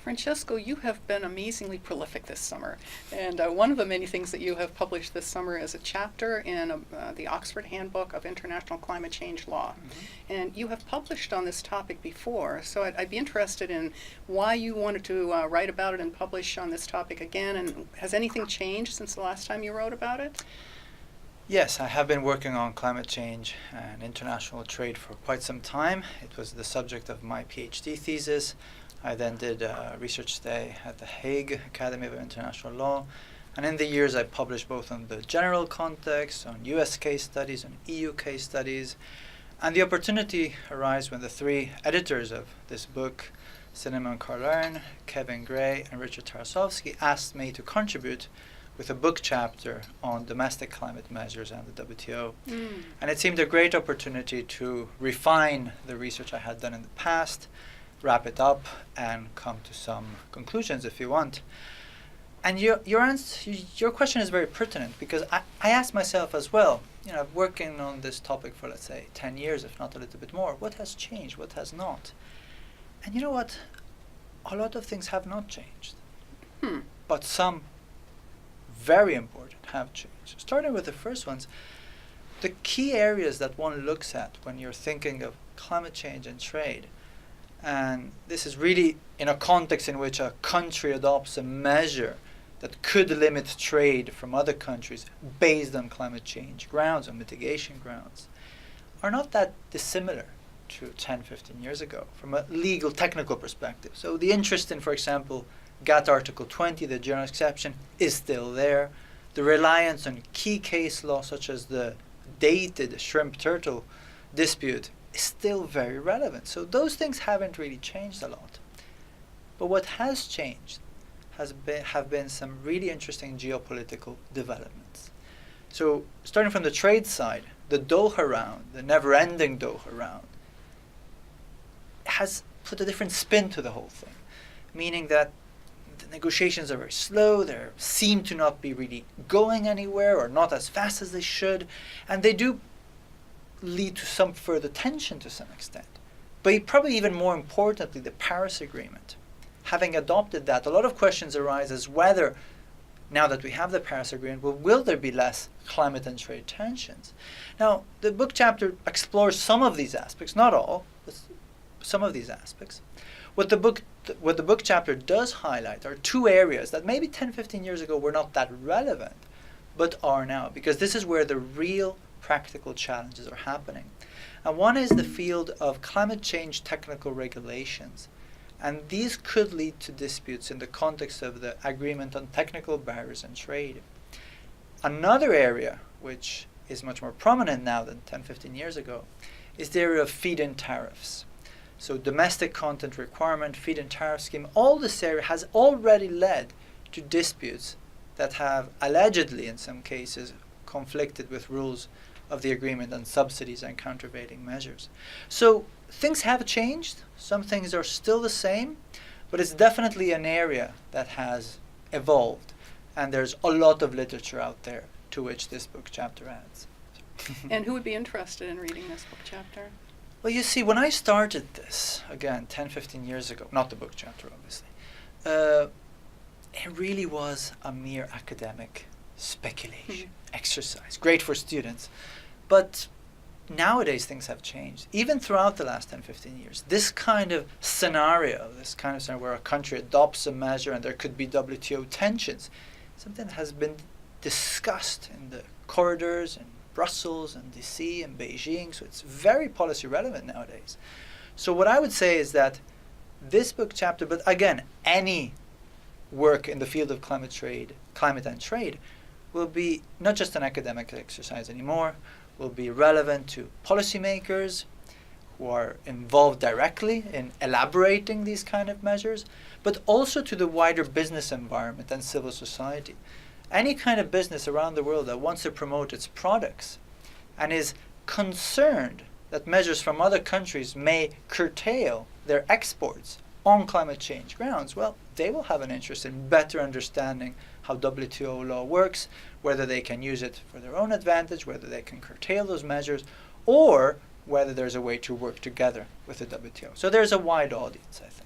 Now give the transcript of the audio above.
Francesco, you have been amazingly prolific this summer, and one of the many things that you have published this summer is a chapter in the Oxford Handbook of International Climate Change Law. And you have published on this topic before, so I'd be interested in why you wanted to write about it and publish on this topic again, and has anything changed since the last time you wrote about it? Yes, I have been working on climate change and international trade for quite some time. It was the subject of my PhD thesis. I then did a research stay at the Hague Academy of International Law, and in the years I published both on the general context, on US case studies, on EU case studies, and the opportunity arose when the three editors of this book, Cinnamon Carlern, Kevin Gray, and Richard Tarasovsky, asked me to contribute with a book chapter on domestic climate measures and the WTO. And it seemed a great opportunity to refine the research I had done in the past, wrap it up, and come to some conclusions if you want. And your question is very pertinent, because I asked myself as well, I've working on this topic for, let's say, 10 years, if not a little bit more. What has changed? What has not? And you know what? A lot of things have not changed. But some very important have changed. Starting with the first ones, the key areas that one looks at when you're thinking of climate change and trade, and this is really in a context in which a country adopts a measure that could limit trade from other countries based on climate change grounds, on mitigation grounds, are not that dissimilar to 10, 15 years ago from a legal technical perspective. So the interest in, for example, GATT Article 20, the general exception, is still there. The reliance on key case law, such as the dated shrimp-turtle dispute, is still very relevant. So those things haven't really changed a lot. But what has changed have been some really interesting geopolitical developments. So starting from the trade side, the Doha round, the never-ending Doha round, has put a different spin to the whole thing, meaning that the negotiations are very slow, they seem to not be really going anywhere or not as fast as they should, and they do lead to some further tension to some extent. But probably even more importantly, the Paris Agreement. Having adopted that, a lot of questions arise as whether, now that we have the Paris Agreement, will there be less climate and trade tensions? Now, the book chapter explores some of these aspects, not all, but some of these aspects. What the book chapter does highlight are two areas that maybe 10, 15 years ago were not that relevant, but are now, because this is where the real practical challenges are happening. And one is the field of climate change technical regulations. And these could lead to disputes in the context of the agreement on technical barriers and trade. Another area, which is much more prominent now than 10, 15 years ago, is the area of feed-in tariffs. So domestic content requirement, feed-in tariff scheme, all this area has already led to disputes that have allegedly, in some cases, conflicted with rules of the agreement on subsidies and countervailing measures. So things have changed. Some things are still the same, but it's definitely an area that has evolved. And there's a lot of literature out there to which this book chapter adds. And who would be interested in reading this book chapter? Well, you see, when I started this, again, 10, 15 years ago, not the book chapter, obviously, it really was a mere academic speculation exercise. Great for students. But nowadays things have changed. Even throughout the last 10, 15 years, this kind of scenario where a country adopts a measure and there could be WTO tensions, something that has been discussed in the corridors in Brussels and DC and Beijing, so it's very policy relevant nowadays. So what I would say is that this book chapter, but again, any work in the field of climate and trade, will be not just an academic exercise anymore, will be relevant to policymakers who are involved directly in elaborating these kind of measures, but also to the wider business environment and civil society. Any kind of business around the world that wants to promote its products and is concerned that measures from other countries may curtail their exports on climate change grounds, well, they will have an interest in better understanding how WTO law works, whether they can use it for their own advantage, whether they can curtail those measures, or whether there's a way to work together with the WTO. So there's a wide audience, I think.